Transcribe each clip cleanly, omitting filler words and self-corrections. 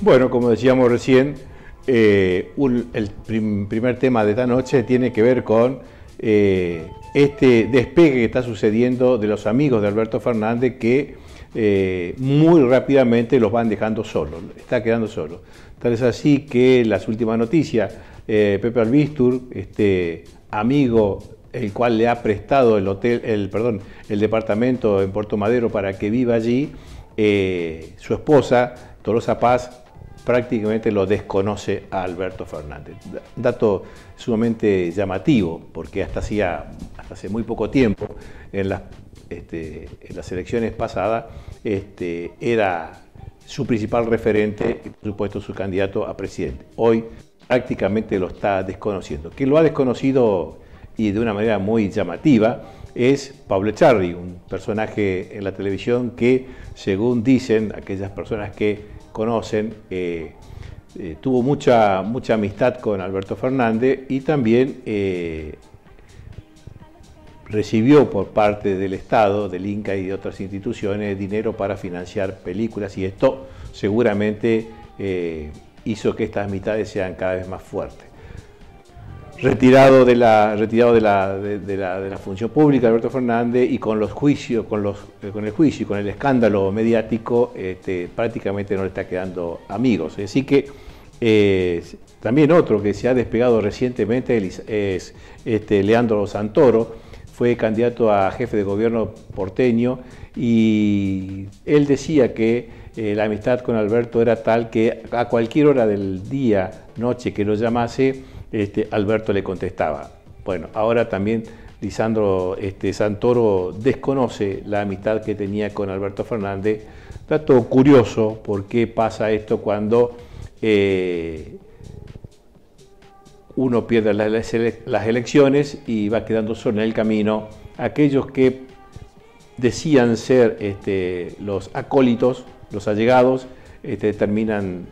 Bueno, como decíamos recién, primer tema de esta noche tiene que ver con este despegue que está sucediendo de los amigos de Alberto Fernández que muy rápidamente los van dejando solos, está quedando solo. Tal es así que las últimas noticias, Pepe Albistur, este amigo el cual le ha prestado el departamento en Puerto Madero para que viva allí, su esposa, Tolosa Paz, prácticamente lo desconoce a Alberto Fernández. Dato sumamente llamativo, porque hasta hace muy poco tiempo, en las elecciones pasadas, era su principal referente y, por supuesto, su candidato a presidente. Hoy prácticamente lo está desconociendo. Quien lo ha desconocido y de una manera muy llamativa es Pablo Echarri, un personaje en la televisión que, según dicen aquellas personas que conocen, tuvo mucha amistad con Alberto Fernández y también recibió por parte del Estado, del Inca y de otras instituciones dinero para financiar películas, y esto seguramente hizo que estas amistades sean cada vez más fuertes. Retirado de la función pública, Alberto Fernández, y con los juicios, con el juicio y con el escándalo mediático, prácticamente no le está quedando amigos. Así que también otro que se ha despegado recientemente es Leandro Santoro. Fue candidato a jefe de gobierno porteño y él decía que la amistad con Alberto era tal que a cualquier hora del día, noche que lo llamase, Alberto le contestaba. Bueno, ahora también Lisandro Santoro desconoce la amistad que tenía con Alberto Fernández. Dato curioso, ¿por qué pasa esto cuando uno pierde las elecciones y va quedando solo en el camino? Aquellos que decían ser los acólitos, los allegados, terminan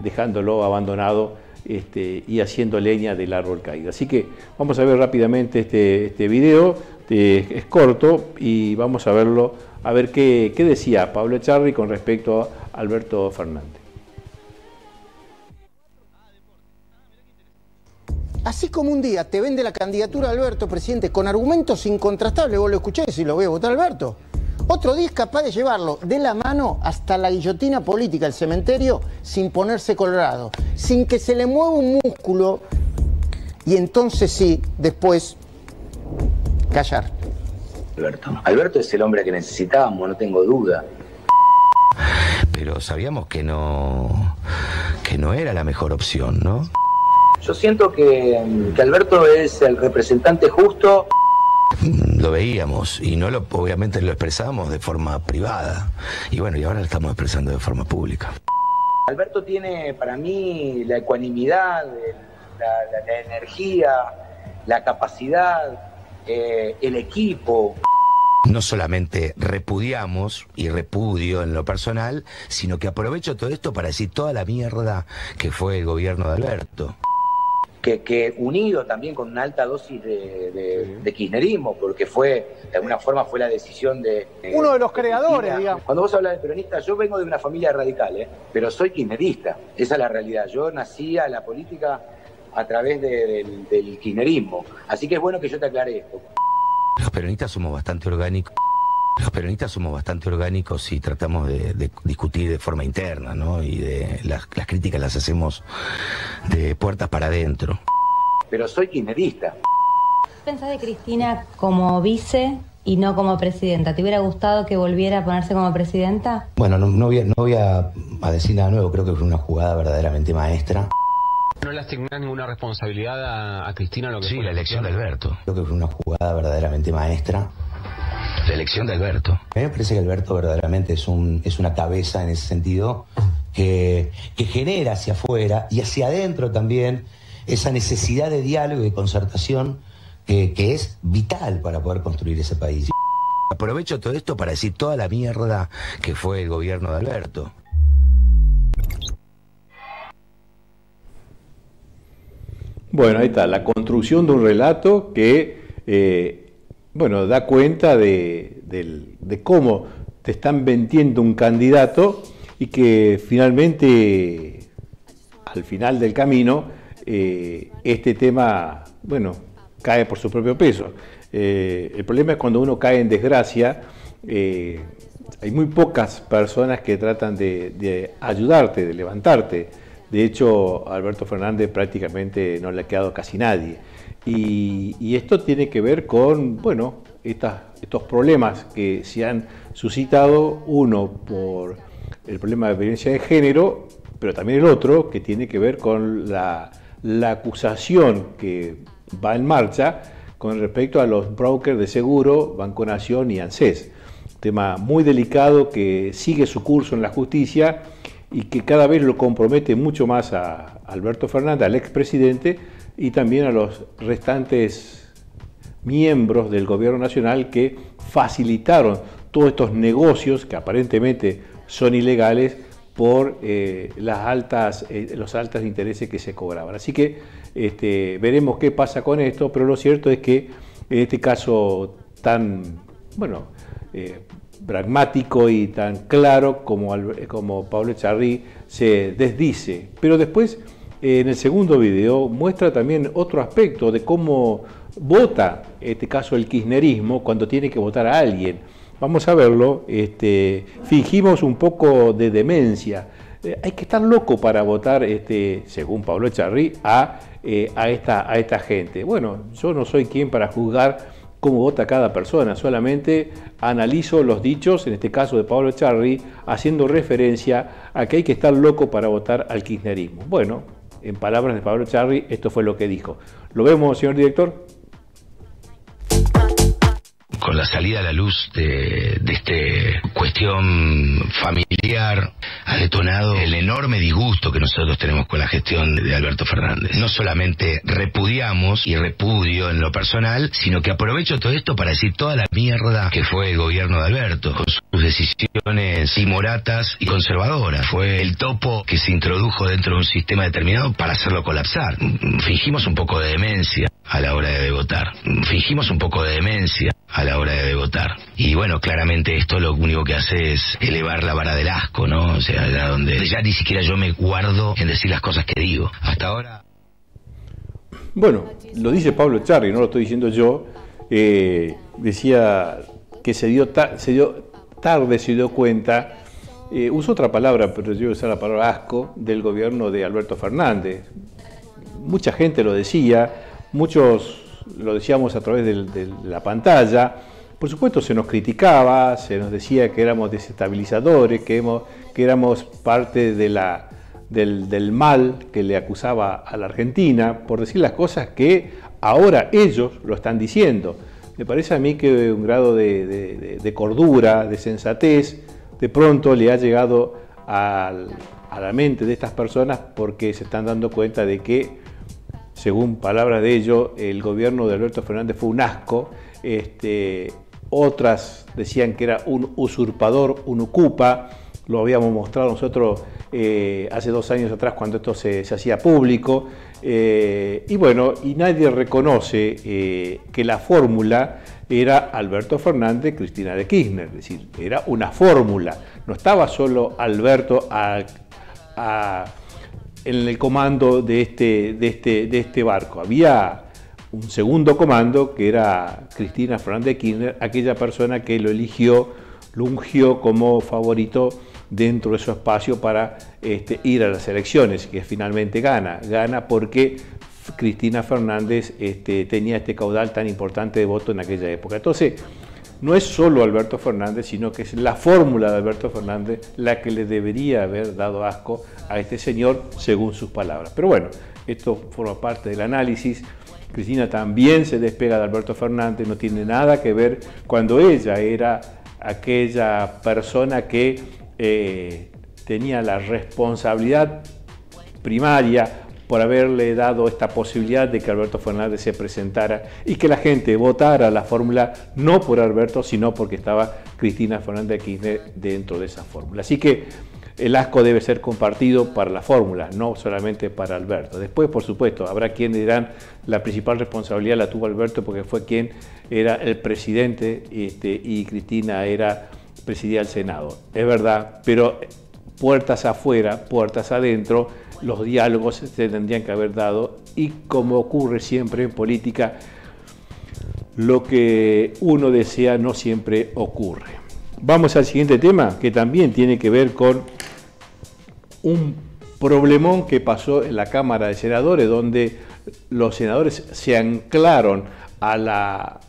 dejándolo abandonado y haciendo leña del árbol caído. Así que vamos a ver rápidamente este video, es corto, y vamos a verlo, a ver qué decía Pablo Echarri con respecto a Alberto Fernández. Así como un día te vende la candidatura de Alberto, presidente, con argumentos incontrastables, vos lo escuchás y lo voy a votar a Alberto. Otro día es capaz de llevarlo de la mano hasta la guillotina política, el cementerio, sin ponerse colorado, sin que se le mueva un músculo, y entonces sí, después, callar. Alberto es el hombre que necesitábamos, no tengo duda. Pero sabíamos que no era la mejor opción, ¿no? Yo siento que Alberto es el representante justo. Lo veíamos y obviamente lo expresamos de forma privada. Y bueno, y ahora lo estamos expresando de forma pública. Alberto tiene para mí la ecuanimidad, la energía, la capacidad, el equipo. No solamente repudiamos y repudio en lo personal, sino que aprovecho todo esto para decir toda la mierda que fue el gobierno de Alberto. Que unido también con una alta dosis de kirchnerismo, porque de alguna forma fue la decisión de... Uno de los creadores, digamos. Cuando vos hablas de peronista, yo vengo de una familia radical, pero soy kirchnerista, esa es la realidad. Yo nací a la política a través del kirchnerismo, así que es bueno que yo te aclare esto. Los peronistas somos bastante orgánicos. Los peronistas somos bastante orgánicos y tratamos de discutir de forma interna, ¿no? Y las críticas las hacemos de puertas para adentro. Pero soy kirchnerista. ¿Pensás de Cristina como vice y no como presidenta? ¿Te hubiera gustado que volviera a ponerse como presidenta? Bueno, no voy a decir nada nuevo, creo que fue una jugada verdaderamente maestra. ¿No le asignás ninguna responsabilidad a Cristina? Lo que sí, la elección de Alberto. Creo que fue una jugada verdaderamente maestra. La elección de Alberto. A mí me parece que Alberto verdaderamente es una cabeza en ese sentido que genera hacia afuera y hacia adentro también esa necesidad de diálogo y de concertación que es vital para poder construir ese país. Aprovecho todo esto para decir toda la mierda que fue el gobierno de Alberto. Bueno, ahí está, la construcción de un relato que da cuenta de cómo te están vendiendo un candidato y que finalmente, al final del camino, este tema, bueno, cae por su propio peso. El problema es cuando uno cae en desgracia, hay muy pocas personas que tratan de ayudarte, de levantarte. De hecho, a Alberto Fernández prácticamente no le ha quedado casi nadie. Y esto tiene que ver con, bueno, estos problemas que se han suscitado, uno por el problema de violencia de género, pero también el otro que tiene que ver con la acusación que va en marcha con respecto a los brokers de seguro, Banco Nación y ANSES. Tema muy delicado que sigue su curso en la justicia y que cada vez lo compromete mucho más a Alberto Fernández, al expresidente, y también a los restantes miembros del gobierno nacional que facilitaron todos estos negocios que aparentemente son ilegales por los altos intereses que se cobraban. Así que veremos qué pasa con esto, pero lo cierto es que en este caso tan, bueno, pragmático y tan claro como Pablo Echarri se desdice. Pero después, en el segundo video, muestra también otro aspecto de cómo vota, en este caso el kirchnerismo, cuando tiene que votar a alguien. Vamos a verlo. Fingimos un poco de demencia. Hay que estar loco para votar, según Pablo Echarri, a esta gente. Bueno, yo no soy quien para juzgar cómo vota cada persona, solamente analizo los dichos, en este caso de Pablo Echarri, haciendo referencia a que hay que estar loco para votar al kirchnerismo. Bueno, en palabras de Pablo Echarri, esto fue lo que dijo. ¿Lo vemos, señor director? Con la salida a la luz de esta cuestión familiar, ha detonado el enorme disgusto que nosotros tenemos con la gestión de Alberto Fernández. No solamente repudiamos y repudio en lo personal, sino que aprovecho todo esto para decir toda la mierda que fue el gobierno de Alberto, con sus decisiones timoratas y conservadoras. Fue el topo que se introdujo dentro de un sistema determinado para hacerlo colapsar. Fingimos un poco de demencia a la hora de votar. Fingimos un poco de demencia a la hora de votar. Y bueno, claramente esto lo único que hace es elevar la vara del asco, ¿no? O sea, donde ya ni siquiera yo me guardo en decir las cosas que digo. Hasta ahora... Bueno, lo dice Pablo Echarri, no lo estoy diciendo yo. Decía que se dio tarde, se dio cuenta, usó otra palabra, pero yo usé la palabra asco, del gobierno de Alberto Fernández. Mucha gente lo decía, muchos lo decíamos a través de la pantalla. Por supuesto se nos criticaba, se nos decía que éramos desestabilizadores, que éramos parte del mal que le acusaba a la Argentina, por decir las cosas que ahora ellos lo están diciendo. Me parece a mí que un grado de cordura, de sensatez, de pronto le ha llegado a la mente de estas personas, porque se están dando cuenta de que, según palabras de ellos, el gobierno de Alberto Fernández fue un asco. Otras decían que era un usurpador, un ocupa. Lo habíamos mostrado nosotros hace 2 años atrás, cuando esto se hacía público. Y bueno, y nadie reconoce que la fórmula era Alberto Fernández, Cristina de Kirchner. Es decir, era una fórmula. No estaba solo Alberto en el comando de este barco. Había un segundo comando, que era Cristina Fernández de Kirchner, aquella persona que lo eligió, lo ungió como favorito dentro de su espacio para ir a las elecciones, que finalmente gana porque Cristina Fernández tenía este caudal tan importante de voto en aquella época. Entonces, no es solo Alberto Fernández, sino que es la fórmula de Alberto Fernández la que le debería haber dado asco a este señor, según sus palabras. Pero bueno, esto forma parte del análisis. Cristina también se despega de Alberto Fernández, no tiene nada que ver cuando ella era aquella persona que tenía la responsabilidad primaria por haberle dado esta posibilidad de que Alberto Fernández se presentara y que la gente votara la fórmula, no por Alberto, sino porque estaba Cristina Fernández de Kirchner dentro de esa fórmula. Así que el asco debe ser compartido para la fórmula, no solamente para Alberto. Después, por supuesto, habrá quienes dirán la principal responsabilidad la tuvo Alberto porque fue quien era el presidente y Cristina presidía el Senado. Es verdad, pero puertas afuera, puertas adentro, los diálogos se tendrían que haber dado y, como ocurre siempre en política, lo que uno desea no siempre ocurre. Vamos al siguiente tema, que también tiene que ver con un problemón que pasó en la Cámara de Senadores, donde los senadores se anclaron a la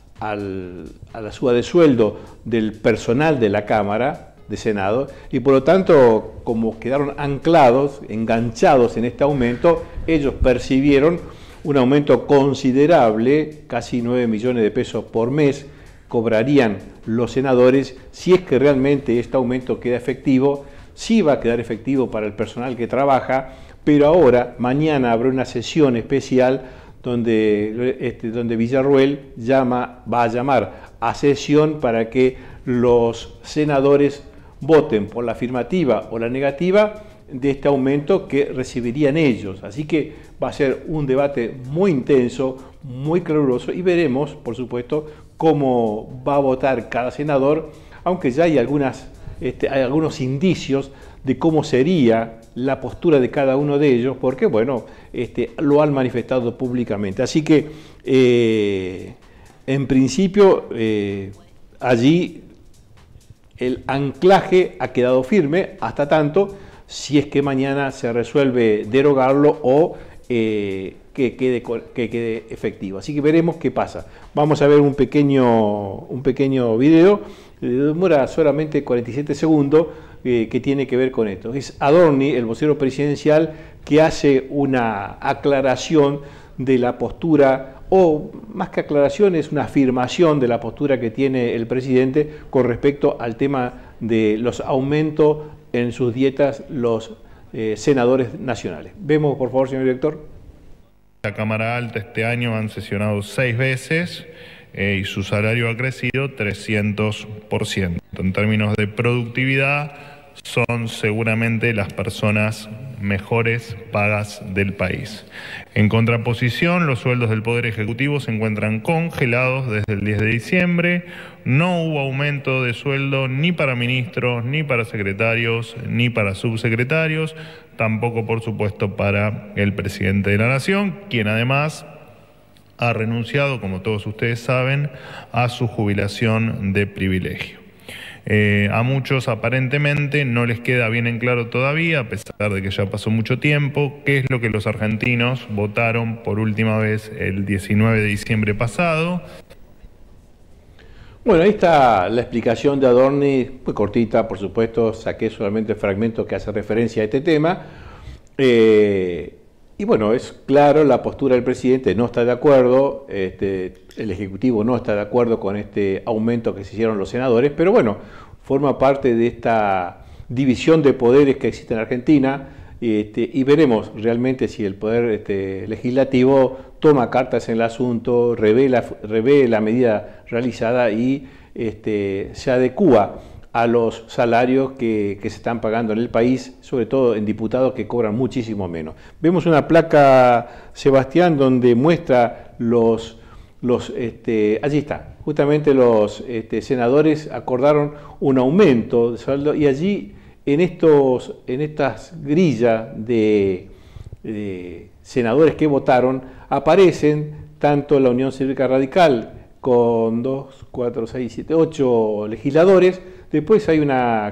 suba de sueldo del personal de la Cámara de Senado y por lo tanto, como quedaron anclados, enganchados en este aumento, ellos percibieron un aumento considerable, casi 9 millones de pesos por mes cobrarían los senadores si es que realmente este aumento queda efectivo. Sí va a quedar efectivo para el personal que trabaja, pero ahora, mañana habrá una sesión especial donde Villarruel va a llamar a sesión para que los senadores voten por la afirmativa o la negativa de este aumento que recibirían ellos. Así que va a ser un debate muy intenso, muy caluroso y veremos, por supuesto, cómo va a votar cada senador, aunque ya hay algunos indicios de cómo sería la postura de cada uno de ellos, porque bueno, lo han manifestado públicamente. Así que en principio allí el anclaje ha quedado firme hasta tanto si es que mañana se resuelve derogarlo o que quede efectivo. Así que veremos qué pasa. Vamos a ver un pequeño video, demora solamente 47 segundos, que tiene que ver con esto. Es Adorni, el vocero presidencial, que hace una aclaración de la postura, o más que aclaración, es una afirmación de la postura que tiene el presidente con respecto al tema de los aumentos en sus dietas los senadores nacionales. Vemos, por favor, señor director. La Cámara Alta este año han sesionado 6 veces y su salario ha crecido 300%. En términos de productividad, son seguramente las personas mejores pagas del país. En contraposición, los sueldos del Poder Ejecutivo se encuentran congelados desde el 10 de diciembre. No hubo aumento de sueldo ni para ministros, ni para secretarios, ni para subsecretarios, tampoco, por supuesto, para el presidente de la Nación, quien además ha renunciado, como todos ustedes saben, a su jubilación de privilegio. A muchos aparentemente no les queda bien en claro todavía, a pesar de que ya pasó mucho tiempo, qué es lo que los argentinos votaron por última vez el 19 de diciembre pasado. Bueno, ahí está la explicación de Adorni, muy cortita, por supuesto, saqué solamente el fragmento que hace referencia a este tema. Y bueno, es claro, la postura del presidente no está de acuerdo, el Ejecutivo no está de acuerdo con este aumento que se hicieron los senadores, pero bueno, forma parte de esta división de poderes que existe en Argentina, y veremos realmente si el Poder Legislativo toma cartas en el asunto, revé la medida realizada y se adecúa a los salarios que se están pagando en el país, sobre todo en diputados que cobran muchísimo menos. Vemos una placa, Sebastián, donde muestra allí está, justamente los senadores acordaron un aumento de sueldo y allí en estas grillas de senadores que votaron aparecen tanto la Unión Cívica Radical con 2, 4, 6, 7, 8 legisladores. Después hay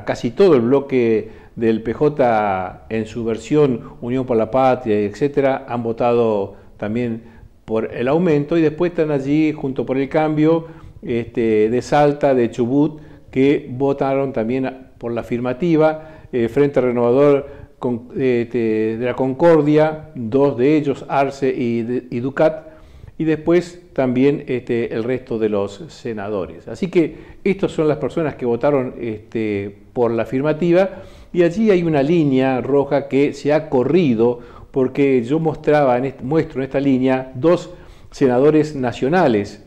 casi todo el bloque del PJ en su versión Unión por la Patria, etcétera, han votado también por el aumento y después están allí junto por el cambio de Salta, de Chubut, que votaron también por la afirmativa, Frente Renovador de la Concordia, 2 de ellos, Arce y Ducat, y después también el resto de los senadores. Así que estas son las personas que votaron por la afirmativa y allí hay una línea roja que se ha corrido porque yo muestro en esta línea 2 senadores nacionales,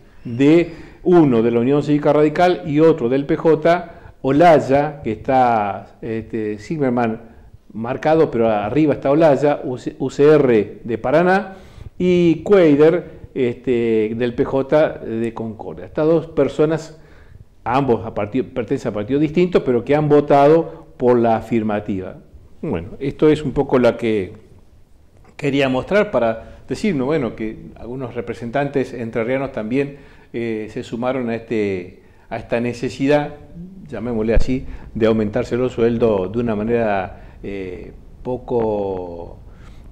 uno de la Unión Cívica Radical y otro del PJ, Olaya, que está Zimmerman marcado, pero arriba está Olaya, UCR de Paraná, y Cuader, del PJ de Concordia. Estas 2 personas, ambos pertenecen a partidos distintos, pero que han votado por la afirmativa. Bueno, esto es un poco lo que quería mostrar para decirnos, bueno, que algunos representantes entrerrianos también se sumaron a esta necesidad, llamémosle así, de aumentarse los sueldos de una manera poco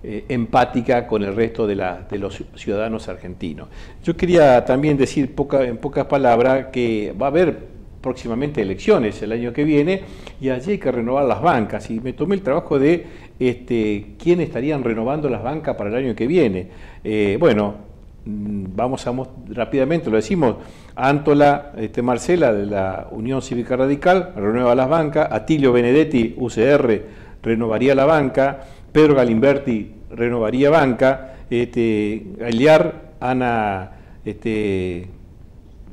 empática con el resto de los ciudadanos argentinos. Yo quería también decir en pocas palabras que va a haber próximamente elecciones el año que viene y allí hay que renovar las bancas, y me tomé el trabajo de quién estarían renovando las bancas para el año que viene. Bueno, vamos rápidamente, lo decimos: Antola Marcela, de la Unión Cívica Radical, renueva las bancas; Atilio Benedetti, UCR, renovaría la banca; Pedro Galimberti renovaría banca; Gagliar, Ana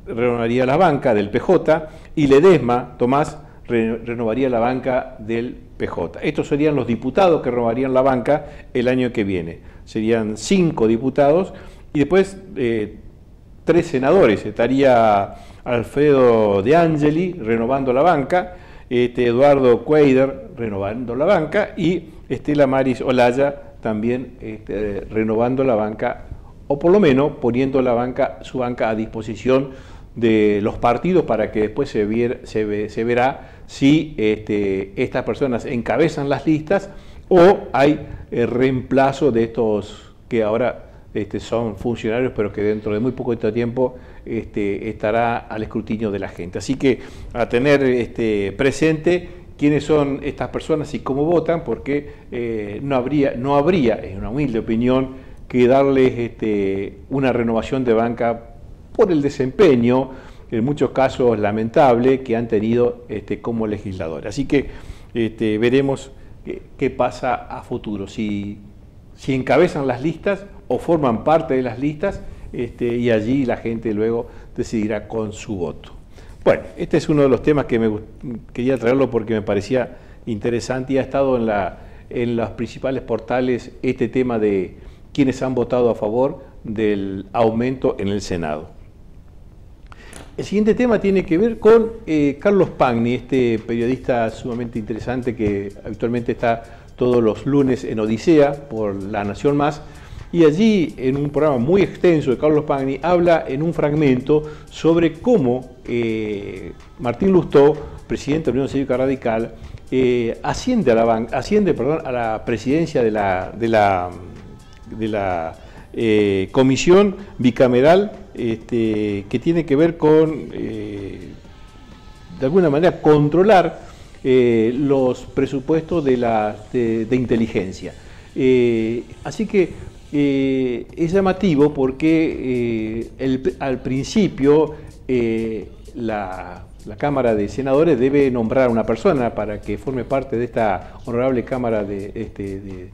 renovaría la banca del PJ, y Ledesma, Tomás, renovaría la banca del PJ. Estos serían los diputados que renovarían la banca el año que viene. Serían 5 diputados y después 3 senadores. Estaría Alfredo De Angeli renovando la banca, Eduardo Cuader renovando la banca, y Estela Maris Olaya también renovando la banca, o por lo menos poniendo su banca a disposición de los partidos para que después se verá si estas personas encabezan las listas o hay reemplazo de estos que ahora son funcionarios, pero que dentro de muy poco tiempo estará al escrutinio de la gente. Así que a tener presente quiénes son estas personas y cómo votan, porque no habría, en una humilde opinión, que darles una renovación de banca por el desempeño, en muchos casos lamentable, que han tenido como legisladores. Así que veremos qué pasa a futuro, si encabezan las listas o forman parte de las listas, y allí la gente luego decidirá con su voto. Bueno, este es uno de los temas que quería traerlo porque me parecía interesante y ha estado en los principales portales este tema de quienes han votado a favor del aumento en el Senado. El siguiente tema tiene que ver con Carlos Pagni, este periodista sumamente interesante que habitualmente está todos los lunes en Odisea por La Nación Más, y allí en un programa muy extenso de Carlos Pagni habla en un fragmento sobre cómo Martín Lustó, presidente de la Unión Cívica Radical, asciende a la presidencia de la comisión bicameral que tiene que ver con, de alguna manera, controlar los presupuestos de inteligencia. Así que es llamativo porque al principio la Cámara de Senadores debe nombrar a una persona para que forme parte de esta honorable Cámara de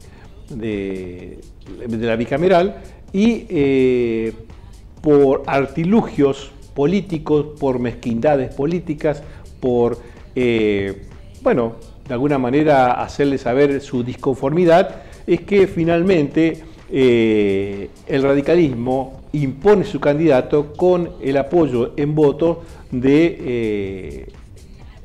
la bicameral, y por artilugios políticos, por mezquindades políticas, por, bueno, de alguna manera hacerle saber su disconformidad, es que finalmente el radicalismo impone su candidato con el apoyo en votos de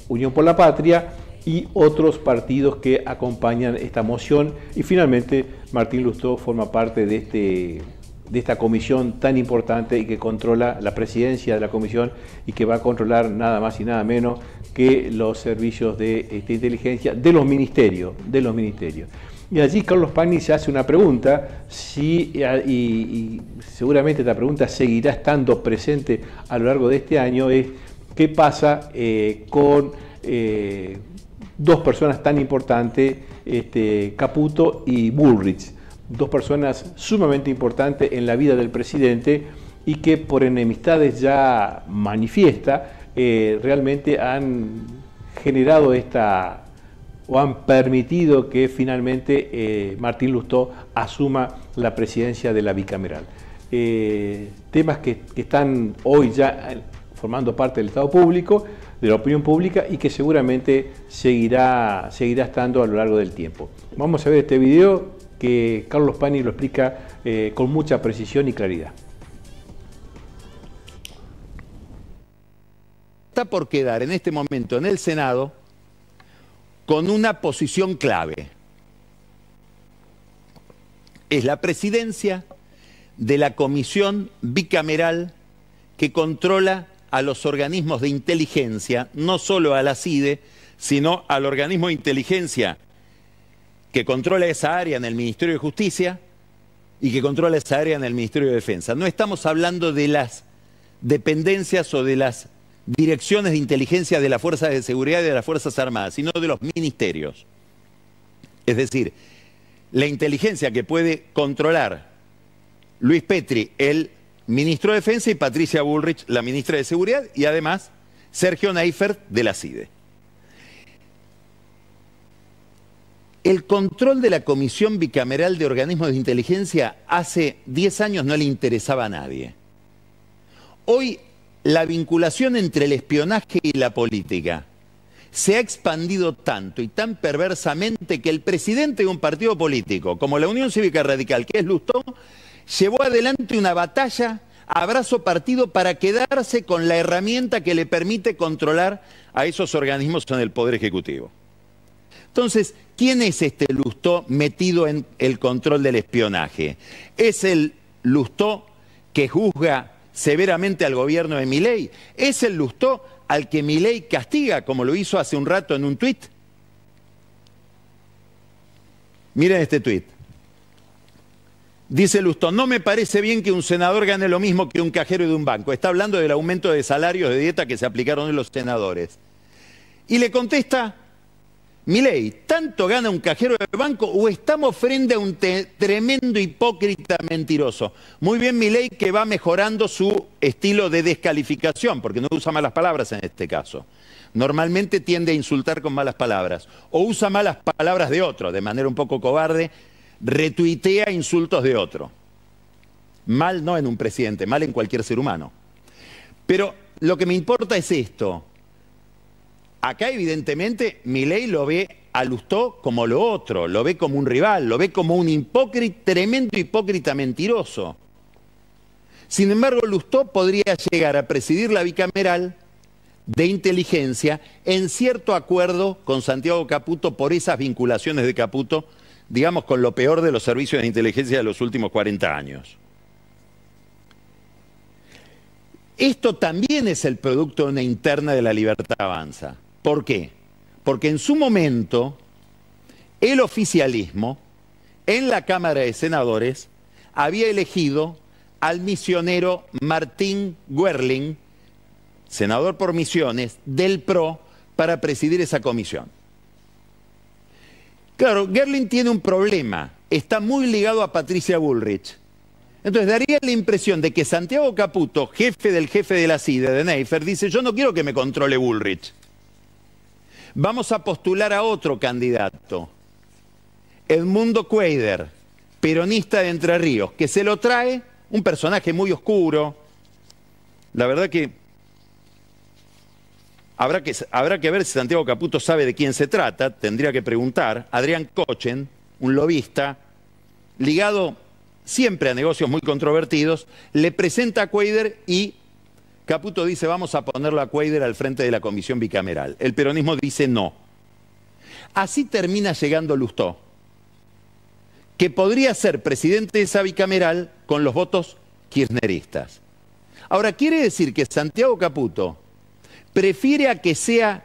Unión por la Patria y otros partidos que acompañan esta moción, y finalmente Martín Lustó forma parte de esta comisión tan importante y que controla la presidencia de la comisión y que va a controlar nada más y nada menos que los servicios de inteligencia de los ministerios. Y allí Carlos Pagni se hace una pregunta, y seguramente esta pregunta seguirá estando presente a lo largo de este año, es qué pasa con dos personas tan importantes, Caputo y Bullrich, dos personas sumamente importantes en la vida del presidente y que por enemistades ya manifiestas realmente han generado o han permitido que finalmente Martín Lustó asuma la presidencia de la bicameral. Temas que están hoy ya formando parte del Estado público, de la opinión pública, y que seguramente seguirá estando a lo largo del tiempo. Vamos a ver este video que Carlos Pagni lo explica con mucha precisión y claridad. Está por quedar en este momento en el Senado con una posición clave. es la presidencia de la comisión bicameral que controla a los organismos de inteligencia, no solo a la CIDE, sino al organismo de inteligencia que controla esa área en el Ministerio de Justicia y que controla esa área en el Ministerio de Defensa. No estamos hablando de las dependencias o de las direcciones de inteligencia de las fuerzas de seguridad y de las Fuerzas Armadas, sino de los ministerios. Es decir, la inteligencia que puede controlar Luis Petri, el ministro de Defensa, y Patricia Bullrich, la ministra de Seguridad, y además Sergio Neifert de la CIDE. El control de la Comisión Bicameral de Organismos de Inteligencia hace 10 años no le interesaba a nadie. Hoy la vinculación entre el espionaje y la política se ha expandido tanto y tan perversamente que el presidente de un partido político, como la Unión Cívica Radical, que es Lustó, llevó adelante una batalla a brazo partido para quedarse con la herramienta que le permite controlar a esos organismos en el Poder Ejecutivo. Entonces, ¿quién es este Lustó metido en el control del espionaje? ¿Es el Lustó que juzga severamente al gobierno de Milei? ¿Es el Lustó al que Milei castiga, como lo hizo hace un rato en un tuit? Miren este tuit. Dice Lustó: no me parece bien que un senador gane lo mismo que un cajero de un banco. Está hablando del aumento de salarios de dieta que se aplicaron en los senadores. Y le contesta Milei: ¿tanto gana un cajero de banco o estamos frente a un tremendo hipócrita mentiroso? Muy bien Milei, que va mejorando su estilo de descalificación, porque no usa malas palabras en este caso. Normalmente tiende a insultar con malas palabras, o usa malas palabras de otro, de manera un poco cobarde, retuitea insultos de otro. Mal no en un presidente, mal en cualquier ser humano. Pero lo que me importa es esto. Acá evidentemente Milei lo ve a Lustó como lo otro, lo ve como un rival, lo ve como un hipócrita, tremendo hipócrita mentiroso. Sin embargo, Lustó podría llegar a presidir la bicameral de inteligencia en cierto acuerdo con Santiago Caputo por esas vinculaciones de Caputo, digamos, con lo peor de los servicios de inteligencia de los últimos 40 años. Esto también es el producto de una interna de La Libertad Avanza. ¿Por qué? Porque en su momento el oficialismo en la Cámara de Senadores había elegido al misionero Martín Werling, senador por Misiones, del PRO, para presidir esa comisión. Claro, Werling tiene un problema, está muy ligado a Patricia Bullrich. Entonces daría la impresión de que Santiago Caputo, jefe de la CIDE, de Neifert, dice: yo no quiero que me controle Bullrich. Vamos a postular a otro candidato, Edmundo Cuéllar, peronista de Entre Ríos, que se lo trae, un personaje muy oscuro. La verdad que habrá que ver si Santiago Caputo sabe de quién se trata, tendría que preguntar. Adrián Cochen, un lobista, ligado siempre a negocios muy controvertidos, le presenta a Cuéllar y Caputo dice: vamos a ponerlo a Cuéllar al frente de la comisión bicameral. El peronismo dice no. Así termina llegando Lustó, que podría ser presidente de esa bicameral con los votos kirchneristas. Ahora, ¿quiere decir que Santiago Caputo prefiere a que sea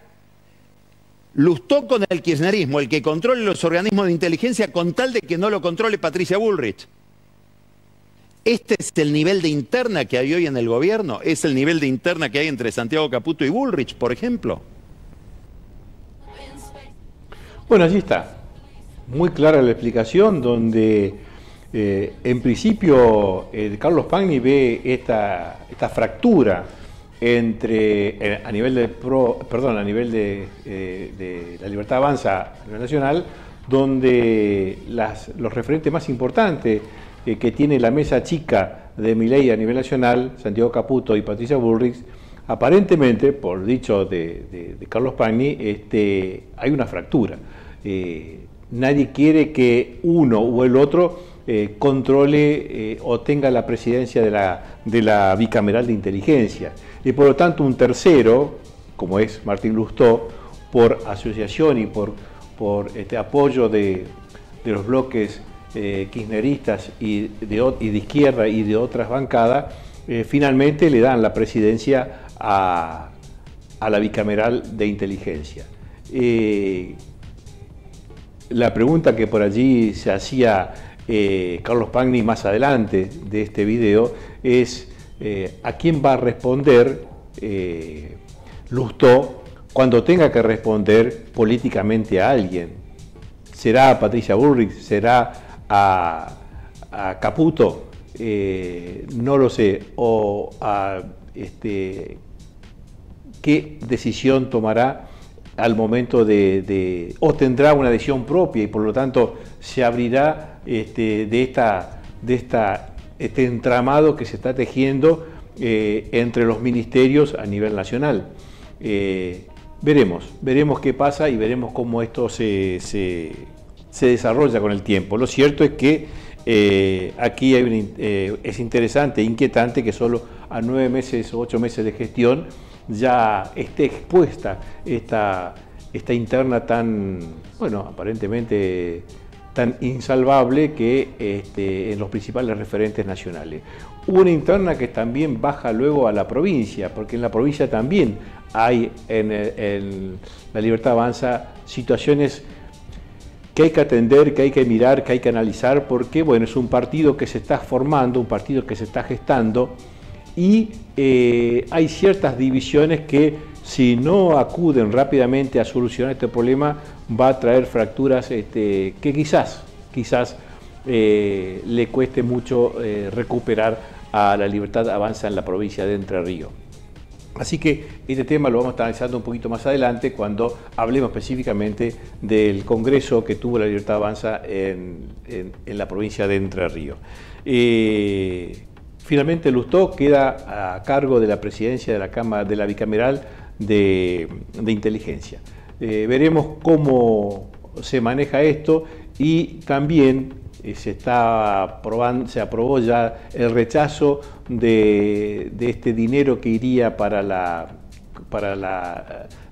Lustó con el kirchnerismo el que controle los organismos de inteligencia con tal de que no lo controle Patricia Bullrich? ¿Este es el nivel de interna que hay hoy en el gobierno? ¿Es el nivel de interna que hay entre Santiago Caputo y Bullrich, por ejemplo? Bueno, allí está. Muy clara la explicación, donde en principio Carlos Pagni ve esta fractura entre, a nivel de La Libertad Avanza a nivel nacional, donde los referentes más importantes que tiene la mesa chica de Milei a nivel nacional, Santiago Caputo y Patricia Bullrich, aparentemente, por dicho de Carlos Pagni, hay una fractura. Nadie quiere que uno o el otro controle o tenga la presidencia de la bicameral de inteligencia. Y por lo tanto un tercero, como es Martín Lustó, por asociación y por apoyo de los bloques kirchneristas y de izquierda y de otras bancadas, finalmente le dan la presidencia a la bicameral de inteligencia. La pregunta que por allí se hacía Carlos Pagni más adelante de este video es ¿a quién va a responder Lustó cuando tenga que responder políticamente a alguien? ¿Será a Patricia Bullrich? ¿Será a Caputo? No lo sé. O ¿qué decisión tomará al momento o tendrá una decisión propia y por lo tanto se abrirá de este entramado que se está tejiendo entre los ministerios a nivel nacional? Veremos qué pasa y veremos cómo esto se desarrolla con el tiempo. Lo cierto es que aquí es interesante e inquietante que solo a 9 meses o 8 meses de gestión ya esté expuesta esta interna tan, bueno, aparentemente tan insalvable que en los principales referentes nacionales. Una interna que también baja luego a la provincia, porque en la provincia también hay en La Libertad Avanza situaciones que hay que atender, que hay que mirar, que hay que analizar, porque bueno, es un partido que se está formando, un partido que se está gestando, y hay ciertas divisiones que si no acuden rápidamente a solucionar este problema va a traer fracturas que quizás le cueste mucho recuperar a La Libertad Avanza en la provincia de Entre Ríos. Así que este tema lo vamos a estar analizando un poquito más adelante cuando hablemos específicamente del congreso que tuvo La Libertad Avanza en la provincia de Entre Ríos. Finalmente Lustó queda a cargo de la presidencia de la Cámara de la Bicameral de Inteligencia. Veremos cómo se maneja esto y también se aprobó ya el rechazo de este dinero que iría para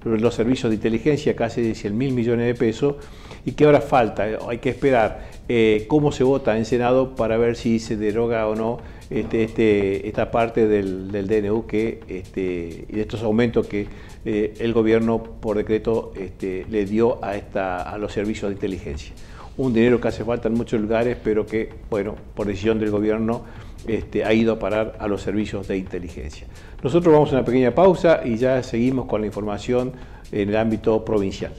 los servicios de inteligencia, casi de 100.000 millones de pesos, y que ahora falta, hay que esperar cómo se vota en Senado para ver si se deroga o no esta parte del DNU y de estos aumentos que el gobierno por decreto le dio a los servicios de inteligencia. Un dinero que hace falta en muchos lugares, pero que, bueno, por decisión del gobierno ha ido a parar a los servicios de inteligencia. Nosotros vamos a una pequeña pausa y ya seguimos con la información en el ámbito provincial.